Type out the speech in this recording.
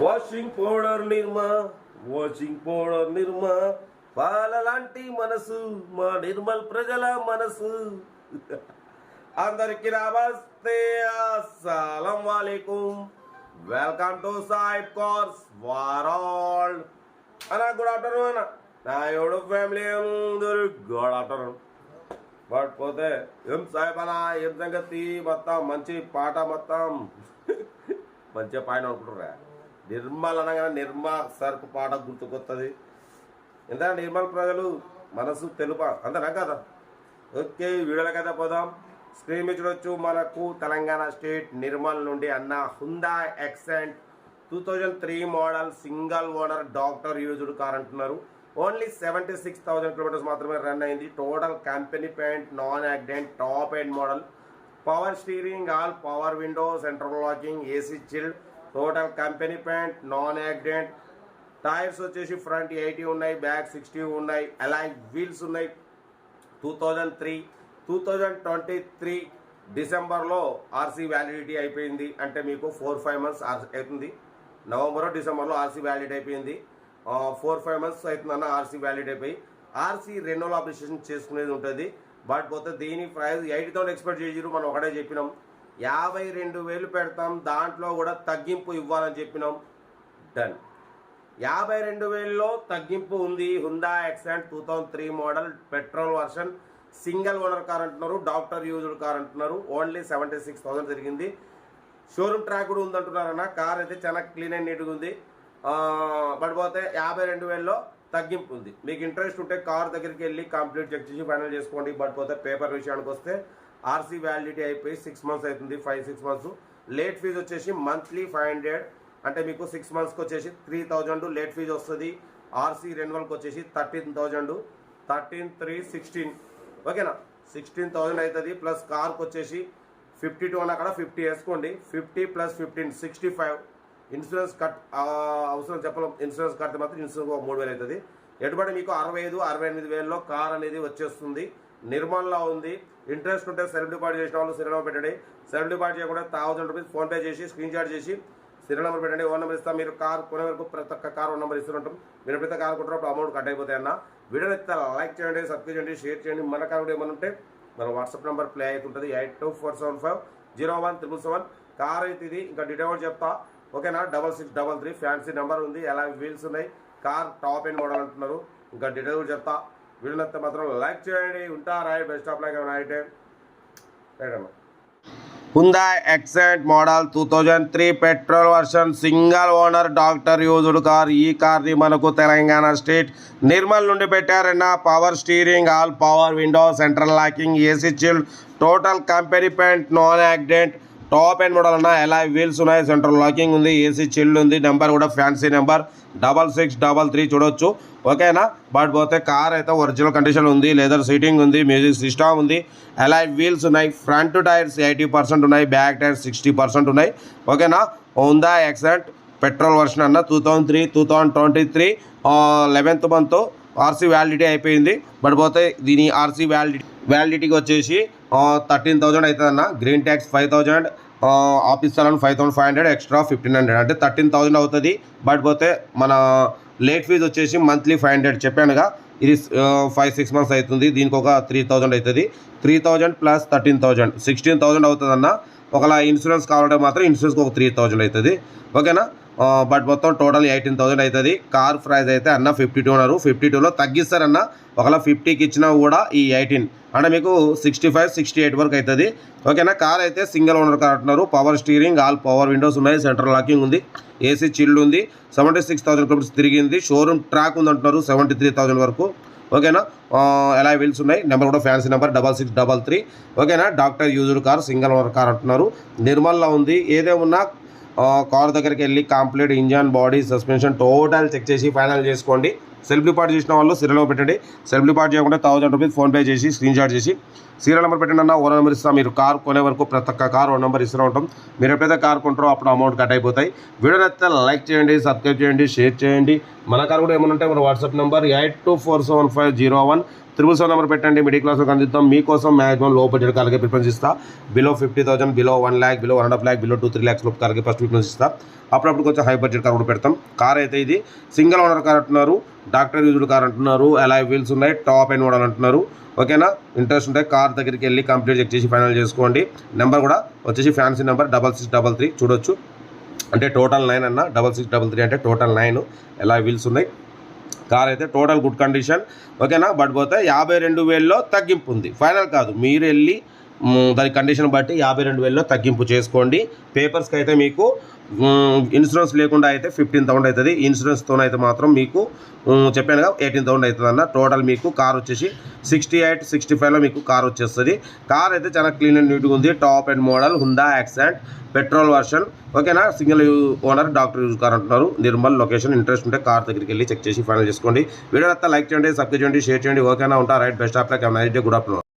Washing powder నిర్మా పాల లాంటి మనసు మా నిర్మల్ ప్రజల మనసు. అందరికి నమస్తే, అస్సలం వాలేకుం. వెల్కమ్ టు సాయిబ్ కార్స్ వరల్డ్ అన్న. గుడ్ ఆఫ్టర్నూన్ అన్న. నా యూట్యూబ్ ఫ్యామిలీ అందరూ గుడ్ ఆఫ్టర్నూన్. బట్ పోతే ఏం సాయిబ్ అన్న, ఏం సంగతి? మొత్తం మంచి పాట, మొత్తం మంచిగా పాట అనుకుంటుర్రా. నిర్మల్ అనగానే నిర్మా సర్పు పాట గుర్తుకొస్తుంది. ఎంత నిర్మల్ ప్రజలు మనసు తెలుప అంతనా కదా. ఓకే, వీడియోలకైతే పోదాం. స్క్రీన్ మీద చూడొచ్చు, మనకు తెలంగాణ స్టేట్ నిర్మల్ నుండి అన్న Hyundai accent 2003 model single owner doctor used car అంటున్నారు. ఓన్లీ 76,000 కిలోమీటర్స్ మాత్రమే రన్ అయింది. Total company paint, non accident, top end model, power steering, all power window, central locking, AC chilled, total company paint, non accident. Tyres వచ్చేసి front 80 ఉన్నాయి, back 60 ఉన్నాయి. Alloy wheels ఉన్నాయి. 2023 డిసెంబర్లో RC validity అయిపోయింది. అంటే మీకు 4-5 మంత్స్ అవుతుంది. నవంబర్ డిసెంబర్లో ఆర్సీ వ్యాలిడ్ అయిపోయింది. 4-5 మంత్స్ అవుతుందన్న ఆర్సీ వ్యాలిడ్ అయిపోయి. ఆర్సీ రెన్యువల్ అప్లికేషన్ చేసుకునేది ఉంటుంది. బట్ పోతే దీని ప్రైస్ 80,000 ఎక్స్పెక్ట్ చేసిరు. మనం ఒకటే చెప్పినాం 52,000 పెడతాం, దాంట్లో కూడా తగ్గింపు ఇవ్వాలని చెప్పినాం. డన్. 52,000లో తగ్గింపు ఉంది. హుందాయ్ accent 2003 model petrol version single owner car అంటున్నారు. డాక్టర్ యూజ్డ్ కార్ అంటున్నారు. ఓన్లీ 76,000 తిరిగింది. షోరూమ్ ట్రాక్ కూడా ఉందంటున్నారన్న. కార్ అయితే చాలా క్లీన్ అండ్ నీట్గా ఉంది. బట్ పోతే 52,000లో తగ్గింపు ఉంది. మీకు ఇంట్రెస్ట్ ఉంటే కార్ దగ్గరికి వెళ్ళి కంప్లీట్ చెక్ చేసి ఫైనల్ చేసుకోండి. బట్ పోతే పేపర్ విషయానికి వస్తే ఆర్సీ వ్యాలిడిటీ అయిపోయి 6 మంత్స్ అవుతుంది. 5-6 మంత్స్. లేట్ ఫీజు వచ్చేసి మంత్లీ 500, అంటే మీకు 6 మంత్స్కి వచ్చేసి 3,000 లేట్ ఫీజు వస్తుంది. ఆర్సీ రెన్యువల్కి వచ్చేసి 13,000. 13,316 ఓకేనా. 16,000 అవుతుంది. ప్లస్ కార్కి వచ్చేసి 52 అన్న, అక్కడ 50 వేసుకోండి. 50 + 15 65. ఇన్సూరెన్స్ కట్ అవసరం చెప్పలేం. ఇన్సూరెన్స్ కడితే మాత్రం ఇన్సూరెన్స్ 3,000 అవుతుంది. ఎటుబడి మీకు 65-68,000లో కార్ అనేది వచ్చేస్తుంది. నిర్మల్లో ఉంది. ఇంట్రెస్ట్ ఉంటే సెల్ఫ్ డిపాజిట్ చేసిన వాళ్ళు సీరియల్ నెంబర్ పెట్టండి. సెల్ఫ్ డిపాజిట్ చేయకుండా 1,000 రూపీస్ ఫోన్పే చేసి స్క్రీన్ షాట్ చేసి సీరియల్ నెంబర్ పెట్టండి. ఓన్ నెంబర్ ఇస్తాం. మీరు కార్ కొనే వరకు ప్రతి ఒక్క కార్ ఓన్ నెంబర్ ఇస్తుంటాం. మీరు ఎప్పుడైతే కార్ కొంటారో అప్పుడు అమౌంట్ కట్ అయిపోతాయి అన్న. వీడియోని అయితే లైక్ చేయండి, సబ్స్క్రైబ్ చేయండి, షేర్ చేయండి. మన కార్ కూడా ఏమైనా ఉంటే మన వాట్సాప్ నెంబర్ ప్లే అవుతుంటుంది 8247501777. కార్ అయితే ఇది. ఇంకా డీటెయిల్ చెప్తా ఓకేనా. 6633 ఫ్యాన్సీ నెంబర్ ఉంది. ఎలా వీల్స్ ఉన్నాయి. కార్ టాప్ ఎండ్ మోడల్ అంటున్నారు. ఇంకా డీటెయిల్ చెప్తా. వీడియోని అయితే మాత్రం లైక్ చేయండి. ఉంటారా? బెస్ట్ ఆఫ్ లైక్ అయితే రైట్ అన్న. Hyundai accent model 2003 petrol version single owner doctor used car. ఈ కార్ని మనకు తెలంగాణ స్టేట్ నిర్మల్ నుండి పెట్టారన్న. Power steering, all power window, central locking, AC chilled, total company paint, non accident, top end model అన్న. ఎలా wheels ఉన్నాయి, సెంట్రల్ లాకింగ్ ఉంది, AC chilled ఉంది. నెంబర్ కూడా ఫ్యాన్సీ నెంబర్ 6633 చూడొచ్చు ఓకేనా. బట్ పోతే కార్ అయితే ఒరిజినల్ కండిషన్ ఉంది. లెదర్ సీటింగ్ ఉంది, మ్యూజిక్ సిస్టమ్ ఉంది. ఎలా వీల్స్ ఉన్నాయి. ఫ్రంట్ టైర్స్ 80% ఉన్నాయి, బ్యాక్ టైర్స్ 60% ఉన్నాయి ఓకేనా. హుందాయ్ యాక్సెంట్ పెట్రోల్ వర్షన్ అన్న. 2023 11th మంత్ ఆర్సీ వ్యాలిడిటీ అయిపోయింది. బట్ పోతే దీని ఆర్సీ వ్యాలిడిటీకి వచ్చేసి 13,000 అవుతుంది అన్న. Green tax 5,000, office challan 5,500, extra 1,500, అంటే 13,000 అవుతుంది. బట్ పోతే మన లేట్ ఫీజు వచ్చేసి మంత్లీ 500 చెప్పానుగా. ఇది 5-6 మంత్స్ అవుతుంది. దీనికి ఒక 3,000 అవుతుంది. 3,000 + 13,000 16,000 అవుతుంది అన్న. ఒకవేళ ఇన్సూరెన్స్ కావాలంటే మాత్రం ఇన్సూరెన్స్కి ఒక 3,000 అవుతుంది ఓకేనా. బట్ మొత్తం టోటల్ 18,000 అవుతుంది. కార్ ప్రైస్ అయితే అన్న 52 అన్నారు. 52లో తగ్గిస్తారన్న. ఒకవేళ 50కి ఇచ్చినా కూడా ఈ 18 అంటే మీకు 65-68 వరకు అవుతుంది ఓకేనా. కార్ అయితే సింగిల్ ఓనర్ కార్ అంటున్నారు. Power steering, all power Windows ఉన్నాయి, సెంట్రల్ లాకింగ్ ఉంది, ఏసీ చిల్డ్ ఉంది. 76,000 కిలోమీటర్స్ తిరిగింది. షోరూమ్ ట్రాక్ ఉంది అంటున్నారు 73,000 వరకు ఓకేనా. ఎలా వీల్స్ ఉన్నాయి. నెంబర్ కూడా ఫ్యాన్సీ నెంబర్ 6633 ఓకేనా. Doctor used car single owner car అంటున్నారు. నిర్మల్లో ఉంది. ఏదేమున్నా కార్ దగ్గరికి వెళ్ళి complete engine, body, suspension total check చేసి ఫైనల్ చేసుకోండి. సెల్ఫ్ డిపాజిట్ చేసిన వాళ్ళు సీరియల్ నెంబర్ పెట్టండి. సెల్ఫ్ డిపాజిట్ చేయకుండా 1,000 రూపీస్ ఫోన్పే చేసి స్క్రీన్ షాట్ చేసి సీరియల్ నెంబర్ పెట్టండి అన్న. ఓన్ నెంబర్ ఇస్తాం. మీరు కార్ కొనే వరకు ప్రతి ఒక్క కార్ ఓన్ నెంబర్ ఇస్తూ ఉంటాం. మీరు ఎప్పుడైతే కార్ కొంటారో అప్పుడు అమౌంట్ కట్ అయిపోతాయి. వీడియోని అయితే లైక్ చేయండి, సబ్స్క్రైబ్ చేయండి, షేర్ చేయండి. మన కార్ కూడా ఏమైనా ఉంటే మన వాట్సాప్ నెంబర్ 82475017 777 నెంబర్ పెట్టండి, మిడిల్ క్లాస్లో అందిద్దాం. మీకోసం మ్యాక్సిమం లో బడ్జెట్ కార్లకే ప్రిఫరెన్స్ ఇస్తా. Below 50,000, below 1 lakh, below 1.5 lakh, below 2-3 lakhs లోపు కార్లకే ఫస్ట్ ప్రిఫరెన్స్ ఇస్తా. అప్పుడప్పుడు కొంచెం హై బడ్జెట్ కార్ కూడా పెడతాం. కార్ అయితే ఇది సింగిల్ ఓనర్ కార్ అంటున్నారు, డాక్టర్ యూజ్డ్ కార్ అంటున్నారు, అలాయ్ వీల్స్ ఉన్నాయి, టాప్ అండ్ మోడల్ అంటున్నారు. ఓకేనా, ఇంట్రెస్ట్ ఉంటే కార్ దగ్గరికి వెళ్ళి కంప్లీట్ చెక్ చేసి ఫైనల్ చేసుకోండి. నెంబర్ కూడా వచ్చేసి ఫ్యాన్సీ నెంబర్ 6633 చూడొచ్చు. అంటే టోటల్ 9 అన్న, 6633 అంటే టోటల్ 9. ఎలా వీల్స్ ఉన్నాయి. కార్ అయితే టోటల్ గుడ్ కండిషన్. ఓకేనా, బట్ పోతే 52,000లో తగ్గింపు ఉంది, ఫైనల్ కాదు. మీరు వెళ్ళి దాని కండిషన్ బట్టి 52,000లో తగ్గింపు చేసుకోండి. పేపర్స్కి అయితే మీకు ఇన్సూరెన్స్ లేకుండా అయితే 15,000 అవుతుంది. ఇన్సూరెన్స్తో అయితే మాత్రం మీకు చెప్పానుగా 18,000 అవుతుంది అన్న. టోటల్ మీకు కార్ వచ్చేసి 68-65లో మీకు కార్ వచ్చేస్తుంది. కార్ అయితే చాలా క్లీన్ అండ్ నీట్గా ఉంది. Top and model Hyundai accent petrol version. ఓకేనా, single owner, doctor use car అంటున్నారు. నిర్మల్ లొకేషన్. ఇంట్రెస్ట్ ఉంటే కార్ దగ్గరికి వెళ్ళి చెక్ చేసి ఫైనల్ చేసుకోండి. వీడియో అంతా లైక్ చేయండి, సబ్స్క్రైబ్ చేయండి, షేర్ చేయండి. ఓకేనా, ఉంటా right. Best of luck. Night day, good afternoon.